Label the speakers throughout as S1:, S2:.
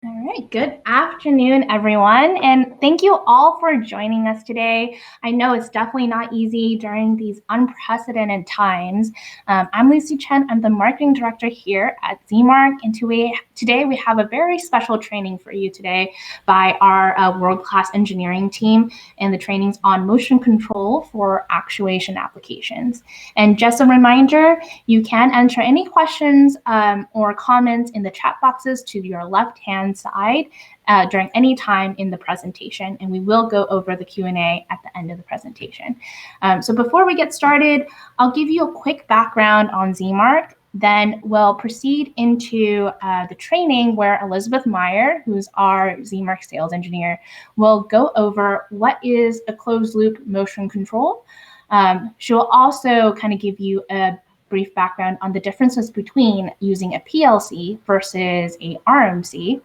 S1: All right, good afternoon, everyone, and thank you all for joining us today. I know it's definitely not easy during these unprecedented times. I'm Lucy Chen. I'm the marketing director here at Zemarc, and today we have a very special training for you today by our world-class engineering team, and the training's on motion control for actuation applications. And just a reminder, you can enter any questions or comments in the chat boxes to your left-hand side during any time in the presentation, and we will go over the Q&A at the end of the presentation. So before we get started, I'll give you a quick background on Zemarc. Then we'll proceed into the training where Elizabeth Meyer, who's our Zemarc sales engineer, will go over what is a closed loop motion control. She'll also kind of give you a brief background on the differences between using a PLC versus a RMC.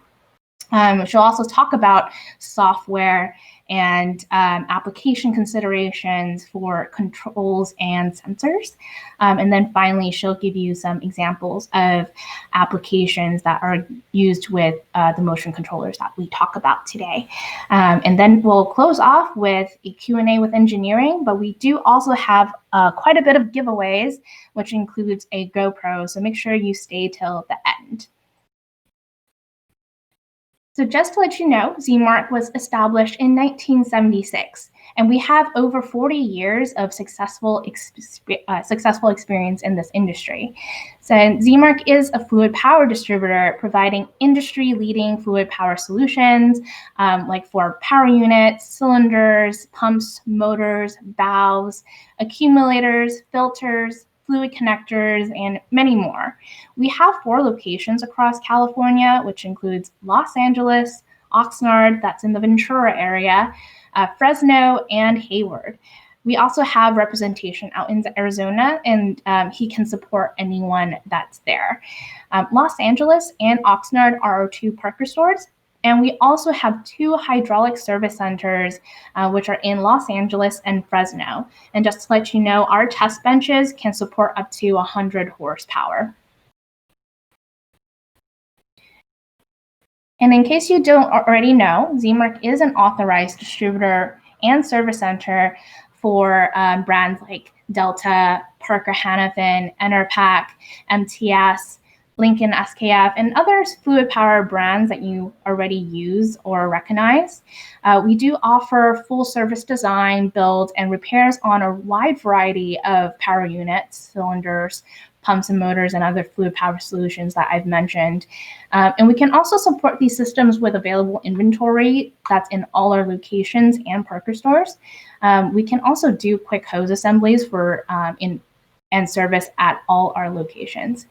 S1: She'll also talk about software and application considerations for controls and sensors. And then finally, she'll give you some examples of applications that are used with the motion controllers that we talk about today. And then we'll close off with a Q&A with engineering, but we do also have quite a bit of giveaways, which includes a GoPro, so make sure you stay till the end. So just to let you know, Zemarc was established in 1976, and we have over 40 years of successful experience in this industry. So Zemarc is a fluid power distributor providing industry-leading fluid power solutions like for power units, cylinders, pumps, motors, valves, accumulators, filters, fluid connectors, and many more. We have 4 locations across California, which includes Los Angeles, Oxnard, that's in the Ventura area, Fresno, and Hayward. We also have representation out in Arizona, and he can support anyone that's there. Los Angeles and Oxnard are our 2 Parker stores. And we also have 2 hydraulic service centers, which are in Los Angeles and Fresno. And just to let you know, our test benches can support up to 100 horsepower. And in case you don't already know, Zemarc is an authorized distributor and service center for brands like Delta, Parker Hannifin, Enerpac, MTS, Lincoln SKF, and other fluid power brands that you already use or recognize. We do offer full service design, build, and repairs on a wide variety of power units, cylinders, pumps and motors, and other fluid power solutions that I've mentioned. And we can also support these systems with available inventory that's in all our locations and Parker stores. We can also do quick hose assemblies for and service at all our locations.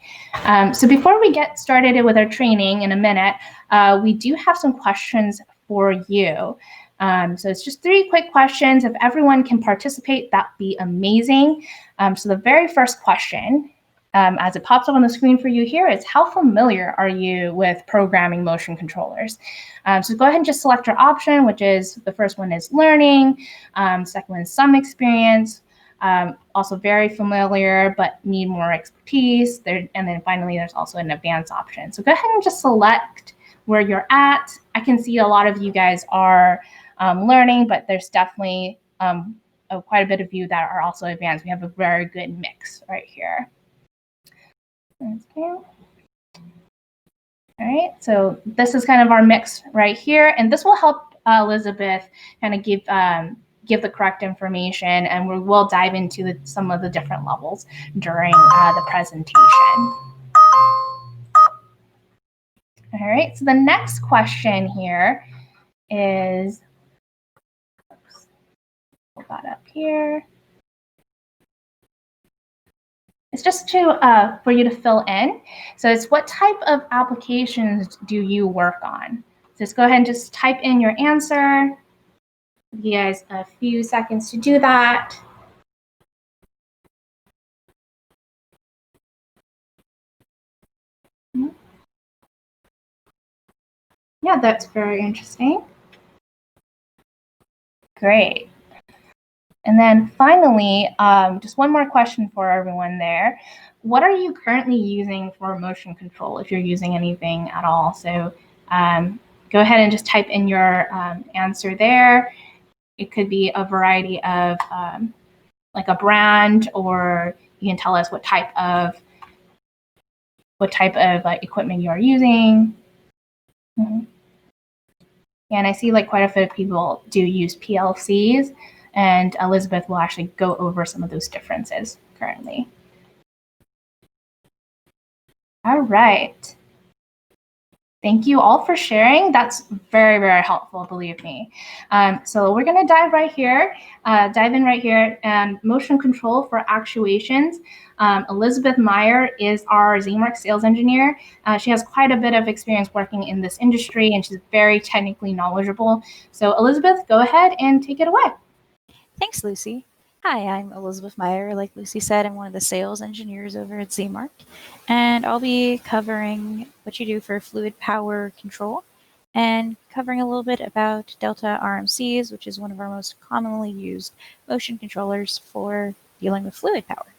S1: So before we get started with our training in a minute, we do have some questions for you. So it's just 3 quick questions. If everyone can participate, that'd be amazing. So the very first question, as it pops up on the screen for you here, is how familiar are you with programming motion controllers? So go ahead and just select your option, which is the first one is learning, second one is some experience, also very familiar but need more expertise. And then finally, there's also an advanced option. So go ahead and just select where you're at. I can see a lot of you guys are learning, but there's definitely quite a bit of you that are also advanced. We have a very good mix right here. Okay. All right, so this is kind of our mix right here, and this will help Elizabeth kind of give the correct information, and we will dive into some of the different levels during the presentation. All right, so the next question here is, oops, pull that up here. It's just for you to fill in. So it's what type of applications do you work on? So just go ahead and just type in your answer. Give you guys a few seconds to do that. Yeah, that's very interesting. Great. And then finally, just one more question for everyone there. What are you currently using for motion control, if you're using anything at all? So Go ahead and just type in your answer there. It could be a variety of like a brand, or you can tell us what type of like equipment you are using. Mm-hmm. And I see like quite a few people do use PLCs, and Elizabeth will actually go over some of those differences currently. All right. Thank you all for sharing. That's very, very helpful, believe me. So we're gonna dive in right here, and motion control for actuations. Elizabeth Meyer is our Zemarc sales engineer. She has quite a bit of experience working in this industry, and she's very technically knowledgeable. So Elizabeth, go ahead and take it away.
S2: Thanks, Lucy. Hi, I'm Elizabeth Meyer. Like Lucy said, I'm one of the sales engineers over at Zemarc, and I'll be covering what you do for fluid power control and covering a little bit about Delta RMCs, which is one of our most commonly used motion controllers for dealing with fluid power.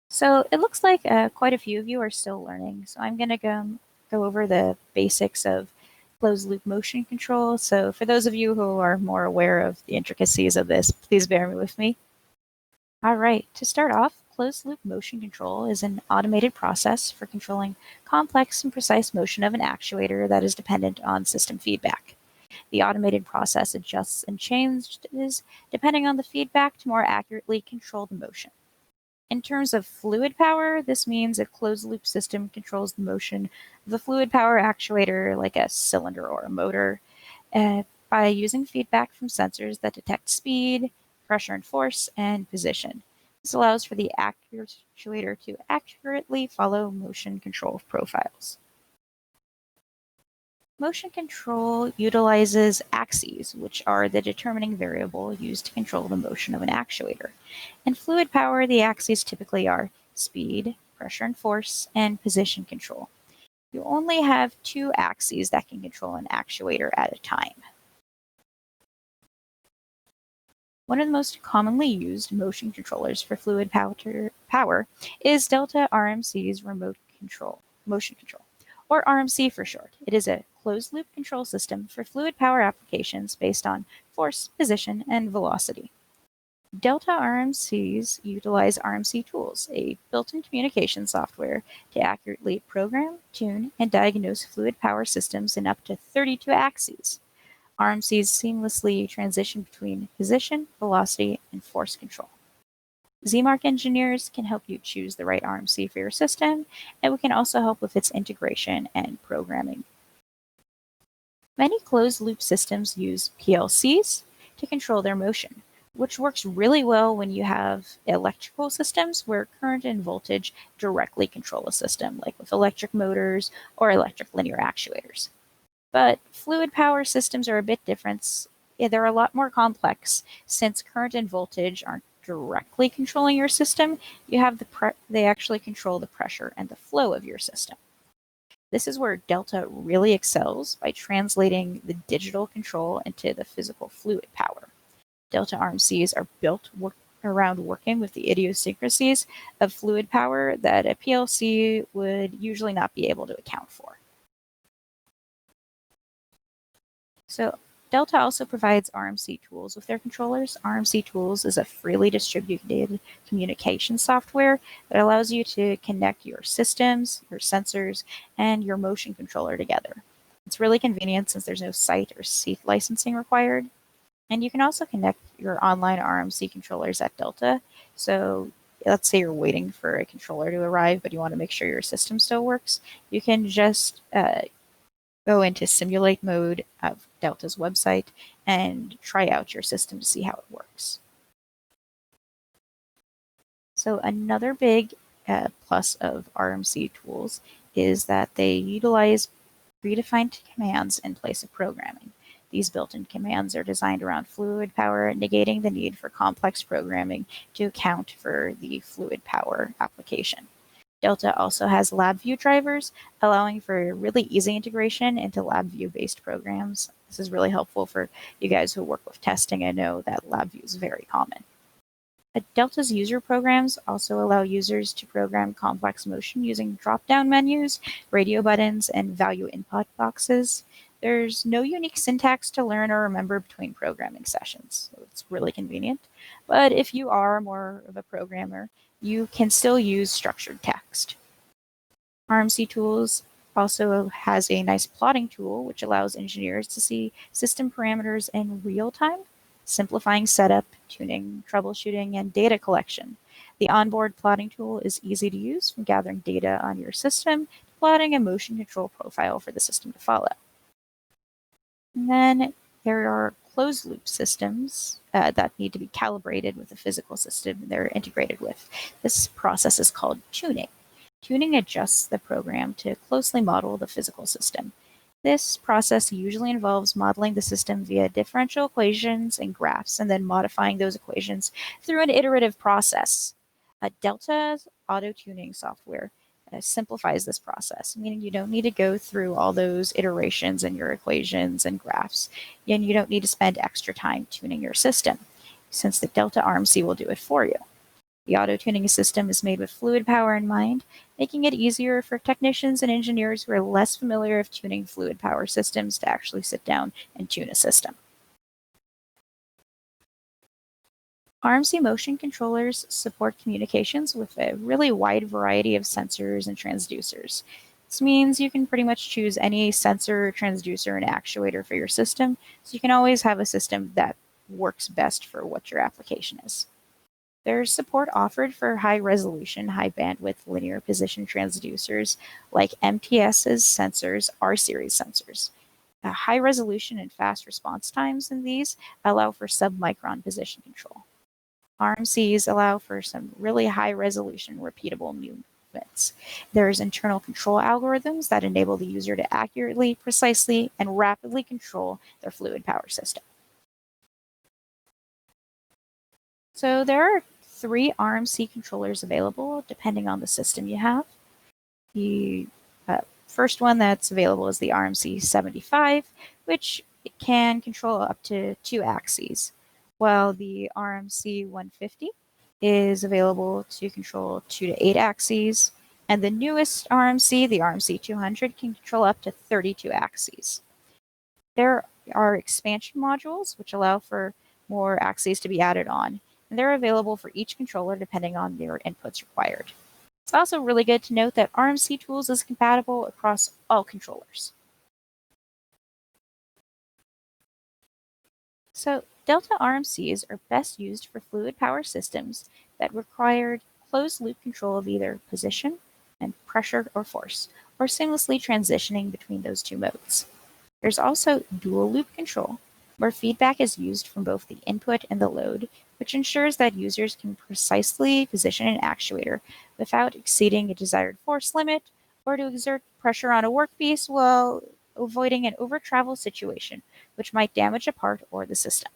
S2: So it looks like quite a few of you are still learning, so I'm going to go over the basics of closed loop motion control. So for those of you who are more aware of the intricacies of this, please bear with me. All right, to start off, closed loop motion control is an automated process for controlling complex and precise motion of an actuator that is dependent on system feedback. The automated process adjusts and changes depending on the feedback to more accurately control the motion. In terms of fluid power, this means a closed-loop system controls the motion of a fluid power actuator like a cylinder or a motor by using feedback from sensors that detect speed, pressure and force, and position. This allows for the actuator to accurately follow motion control profiles. Motion control utilizes axes, which are the determining variable used to control the motion of an actuator. In fluid power, the axes typically are speed, pressure and force, and position control. You only have two axes that can control an actuator at a time. One of the most commonly used motion controllers for fluid power is Delta RMC's remote control, motion control, or RMC for short. It is a closed-loop control system for fluid power applications based on force, position, and velocity. Delta RMCs utilize RMC tools, a built-in communication software to accurately program, tune, and diagnose fluid power systems in up to 32 axes. RMCs seamlessly transition between position, velocity, and force control. Zemarc engineers can help you choose the right RMC for your system, and we can also help with its integration and programming. Many closed-loop systems use PLCs to control their motion, which works really well when you have electrical systems where current and voltage directly control a system, like with electric motors or electric linear actuators. But fluid power systems are a bit different. They're a lot more complex. Since current and voltage aren't directly controlling your system, you have they actually control the pressure and the flow of your system. This is where Delta really excels by translating the digital control into the physical fluid power. Delta RMCs are built around working with the idiosyncrasies of fluid power that a PLC would usually not be able to account for. So Delta also provides RMC tools with their controllers. RMC tools is a freely distributed communication software that allows you to connect your systems, your sensors, and your motion controller together. It's really convenient since there's no site or seat licensing required. And you can also connect your online RMC controllers at Delta. So let's say you're waiting for a controller to arrive, but you want to make sure your system still works. You can just go into simulate mode of Delta's website and try out your system to see how it works. So another big plus of RMC tools is that they utilize predefined commands in place of programming. These built-in commands are designed around fluid power, negating the need for complex programming to account for the fluid power application. Delta also has LabVIEW drivers, allowing for really easy integration into LabVIEW-based programs. This is really helpful for you guys who work with testing and know that LabVIEW is very common. Delta's user programs also allow users to program complex motion using drop-down menus, radio buttons, and value input boxes. There's no unique syntax to learn or remember between programming sessions, so it's really convenient. But if you are more of a programmer, you can still use structured text. RMC Tools also has a nice plotting tool, which allows engineers to see system parameters in real time, simplifying setup, tuning, troubleshooting, and data collection. The onboard plotting tool is easy to use, from gathering data on your system to plotting a motion control profile for the system to follow. And then there are closed loop systems that need to be calibrated with the physical system they're integrated with. This process is called tuning. Tuning adjusts the program to closely model the physical system. This process usually involves modeling the system via differential equations and graphs, and then modifying those equations through an iterative process. Delta's auto-tuning software simplifies this process, meaning you don't need to go through all those iterations in your equations and graphs, and you don't need to spend extra time tuning your system, since the Delta RMC will do it for you. The auto-tuning system is made with fluid power in mind, making it easier for technicians and engineers who are less familiar with tuning fluid power systems to actually sit down and tune a system. RMC motion controllers support communications with a really wide variety of sensors and transducers. This means you can pretty much choose any sensor, transducer, and actuator for your system, so you can always have a system that works best for what your application is. There's support offered for high resolution, high bandwidth linear position transducers like MTS's sensors, R series sensors. High resolution and fast response times in these allow for submicron position control. RMCs allow for some really high resolution, repeatable movements. There's internal control algorithms that enable the user to accurately, precisely, and rapidly control their fluid power system. So there are 3 RMC controllers available depending on the system you have. The first one that's available is the RMC 75, which can control up to 2 axes, while the RMC 150 is available to control 2 to 8 axes, and the newest RMC, the RMC 200, can control up to 32 axes. There are expansion modules, which allow for more axes to be added on, and they're available for each controller depending on their inputs required. It's also really good to note that RMC Tools is compatible across all controllers. So Delta RMCs are best used for fluid power systems that required closed-loop control of either position and pressure or force, or seamlessly transitioning between those two modes. There's also dual-loop control, where feedback is used from both the input and the load, which ensures that users can precisely position an actuator without exceeding a desired force limit or to exert pressure on a workpiece while avoiding an over-travel situation, which might damage a part or the system.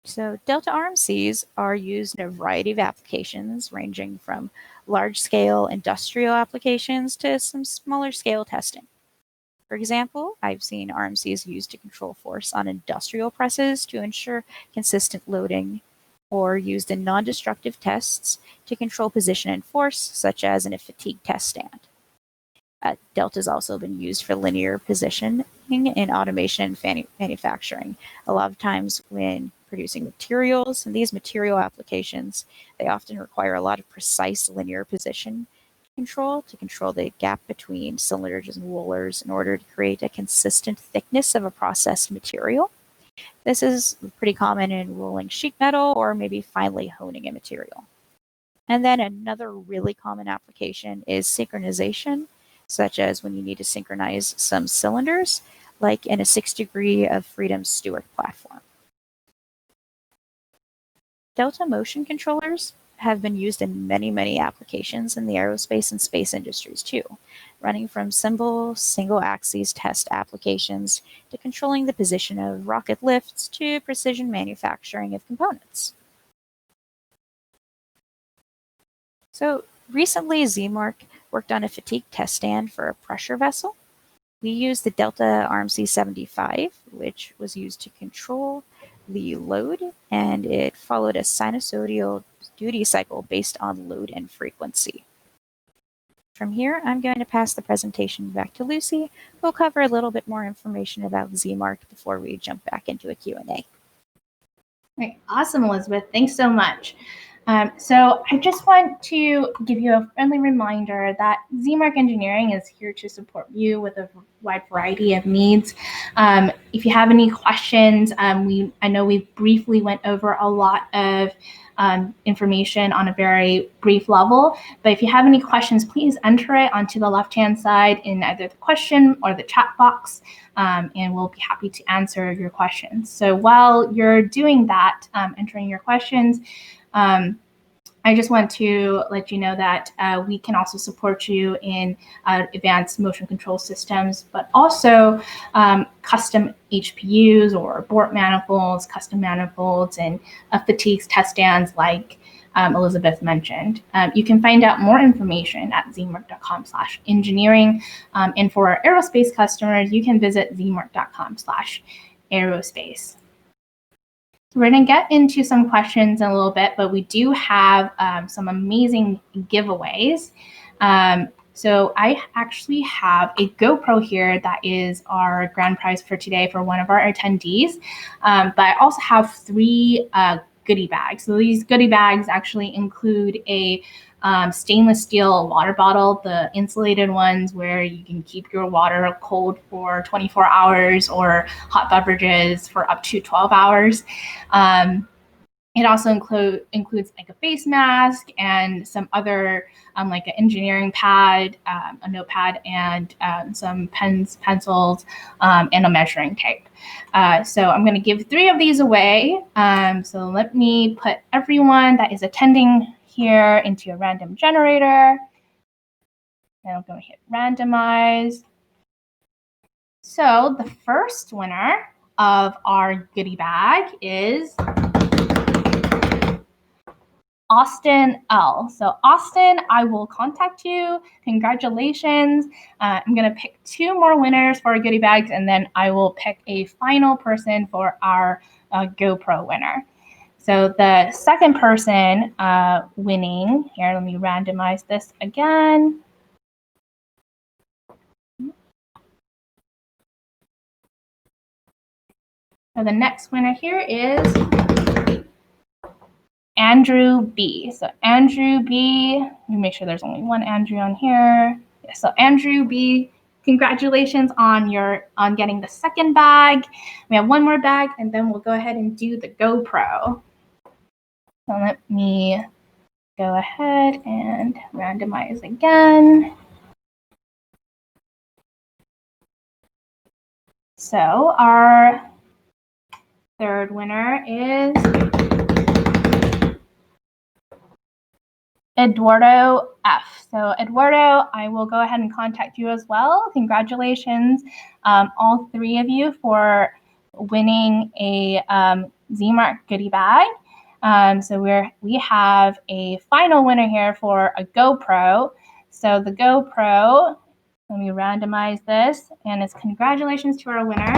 S2: So Delta RMCs are used in a variety of applications, ranging from large-scale industrial applications to some smaller-scale testing. For example, I've seen RMCs used to control force on industrial presses to ensure consistent loading, or used in non-destructive tests to control position and force, such as in a fatigue test stand. Delta has also been used for linear positioning in automation and manufacturing. A lot of times when producing materials, and these material applications, they often require a lot of precise linear position control to control the gap between cylinders and rollers in order to create a consistent thickness of a processed material. This is pretty common in rolling sheet metal or maybe finely honing a material. And then another really common application is synchronization, such as when you need to synchronize some cylinders, like in a 6° of freedom Stewart platform. Delta motion controllers have been used in many applications in the aerospace and space industries too, running from simple single-axis test applications to controlling the position of rocket lifts to precision manufacturing of components. So recently, Zemarc worked on a fatigue test stand for a pressure vessel. We used the Delta RMC 75, which was used to control the load, and it followed a sinusoidal duty cycle based on load and frequency. From here, I'm going to pass the presentation back to Lucy, who will cover a little bit more information about Zemarc before we jump back into a Q&A.
S1: Right. Awesome, Elizabeth. Thanks so much. So I just want to give you a friendly reminder that Zemarc Engineering is here to support you with a wide variety of needs. If you have any questions, I know we briefly went over a lot of information on a very brief level, but if you have any questions, please enter it onto the left-hand side in either the question or the chat box, and we'll be happy to answer your questions. So while you're doing that, entering your questions, I just want to let you know that we can also support you in advanced motion control systems, but also custom HPUs or board manifolds, custom manifolds, and fatigues test stands like Elizabeth mentioned. You can find out more information at zemarc.com/engineering. And for our aerospace customers, you can visit zemarc.com/aerospace. We're going to get into some questions in a little bit, but we do have some amazing giveaways. So I actually have a GoPro here that is our grand prize for today for one of our attendees. But I also have 3 goodie bags. So these goodie bags actually include a stainless steel water bottle, the insulated ones where you can keep your water cold for 24 hours or hot beverages for up to 12 hours. It also includes like a face mask and some other like an engineering pad, a notepad, and some pens, pencils, and a measuring tape. So I'm going to give 3 of these away. So let me put everyone that is attending here into a random generator. And I'm going to hit randomize. So the first winner of our goodie bag is Austin L. So Austin, I will contact you. Congratulations. I'm going to pick 2 more winners for our goodie bags, and then I will pick a final person for our GoPro winner. So the second person winning, here, let me randomize this again. So the next winner here is Andrew B. So Andrew B, let me make sure there's only one Andrew on here. Yeah, so Andrew B, congratulations on getting the second bag. We have 1 more bag, and then we'll go ahead and do the GoPro. So let me go ahead and randomize again. So our third winner is Eduardo F. So Eduardo, I will go ahead and contact you as well. Congratulations, all 3 of you, for winning a Zemarc goodie bag. So we have a final winner here for a GoPro. So the GoPro, let me randomize this, and it's congratulations to our winner,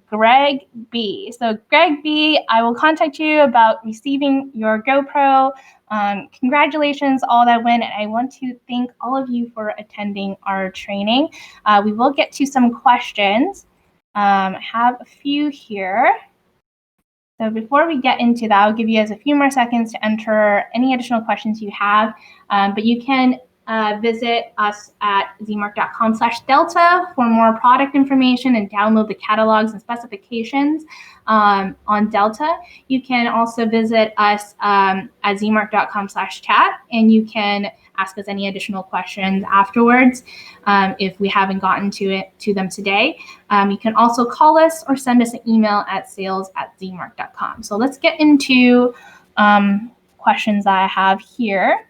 S1: Greg B. So Greg B, I will contact you about receiving your GoPro. Congratulations, all that win, and I want to thank all of you for attending our training. We will get to some questions. I have a few here. So before we get into that, I'll give you guys a few more seconds to enter any additional questions you have, but you can visit us at zemarc.com/delta for more product information and download the catalogs and specifications on Delta. You can also visit us at zemarc.com/chat, and you can ask us any additional questions afterwards if we haven't gotten to them today. You can also call us or send us an email at sales@zemarc.com. So let's get into questions that I have here.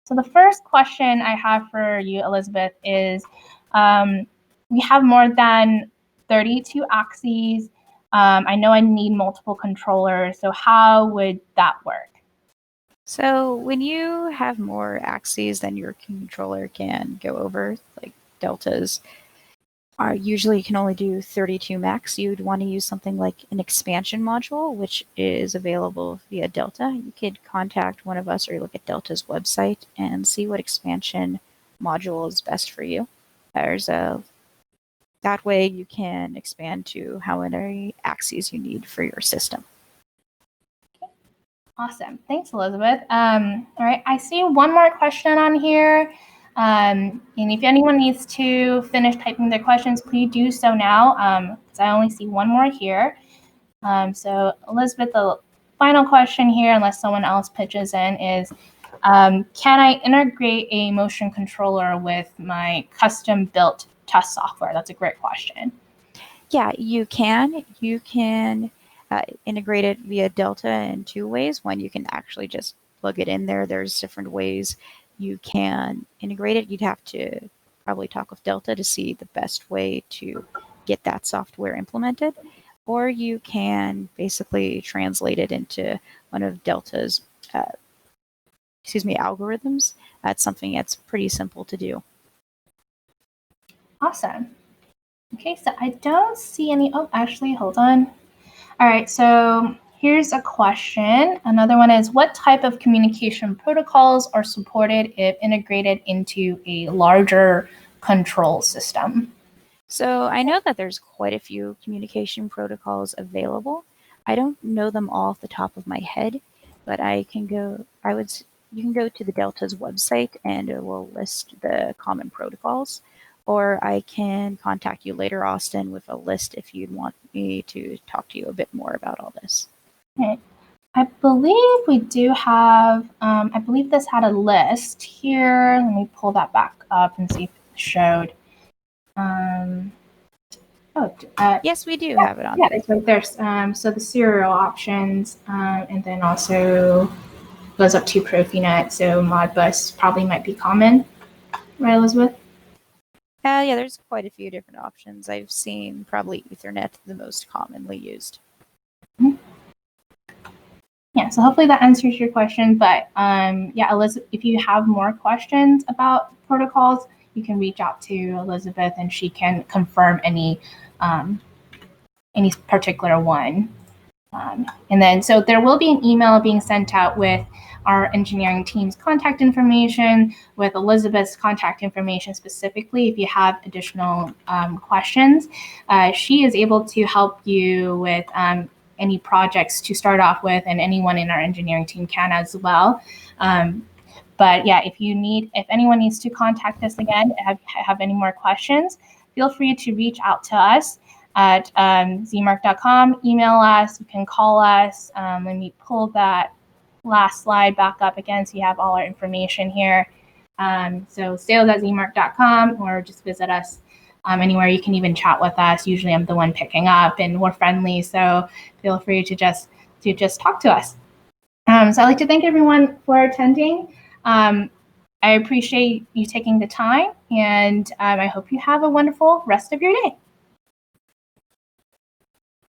S1: So the first question I have for you, Elizabeth, is we have more than 32 axes. I know I need multiple controllers. So how would that work?
S2: So when you have more axes than your controller can go over, like deltas, Usually you can only do 32 max. You'd want to use something like an expansion module, which is available via Delta. You could contact one of us or look at Delta's website and see what expansion module is best for you. That way you can expand to how many axes you need for your system.
S1: Awesome. Thanks, Elizabeth. All right, I see one more question on here. And if anyone needs to finish typing their questions, please do so now, because I only see one more here. So Elizabeth, the final question here, unless someone else pitches in, is can I integrate a motion controller with my custom-built test software? That's a great question.
S2: Yeah, you can. You can integrate it via Delta in two ways. One, you can actually just plug it in there. There's different ways you can integrate it. You'd have to probably talk with Delta to see the best way to get that software implemented. Or you can basically translate it into one of Delta's algorithms. That's something that's pretty simple to do.
S1: Awesome. Okay, so I don't see any. Oh, actually, hold on. All right, so here's a question. Another one is, what type of communication protocols are supported if integrated into a larger control system?
S2: So I know that there's quite a few communication protocols available. I don't know them all off the top of my head, but you can go to the Delta's website and it will list the common protocols. Or I can contact you later, Austin, with a list if you'd want me to talk to you a bit more about all this.
S1: Okay. I believe we do have, I believe this had a list here. Let me pull that back up and see if it showed.
S2: Yes, we do have it on
S1: yeah,
S2: there.
S1: it's right there. So the serial options, and then also goes up to Profinet. So Modbus probably might be common, right, Elizabeth?
S2: Yeah, there's quite a few different options. I've seen probably Ethernet the most commonly used.
S1: Mm-hmm. Yeah, so hopefully that answers your question. But yeah, Elizabeth, if you have more questions about protocols, you can reach out to Elizabeth and she can confirm any particular one. And then, so there will be an email being sent out with our engineering team's contact information, with Elizabeth's contact information specifically if you have additional questions. She is able to help you with any projects to start off with, and anyone in our engineering team can as well. But yeah, if anyone needs to contact us again, have any more questions, feel free to reach out to us at zemarc.com, email us, you can call us. Let me pull that last slide back up again so you have all our information here. So sales@zemarc.com, or just visit us anywhere. You can even chat with us. Usually I'm the one picking up and we're friendly, so feel free to just talk to us. So I'd like to thank everyone for attending. I appreciate you taking the time, and I hope you have a wonderful rest of your day.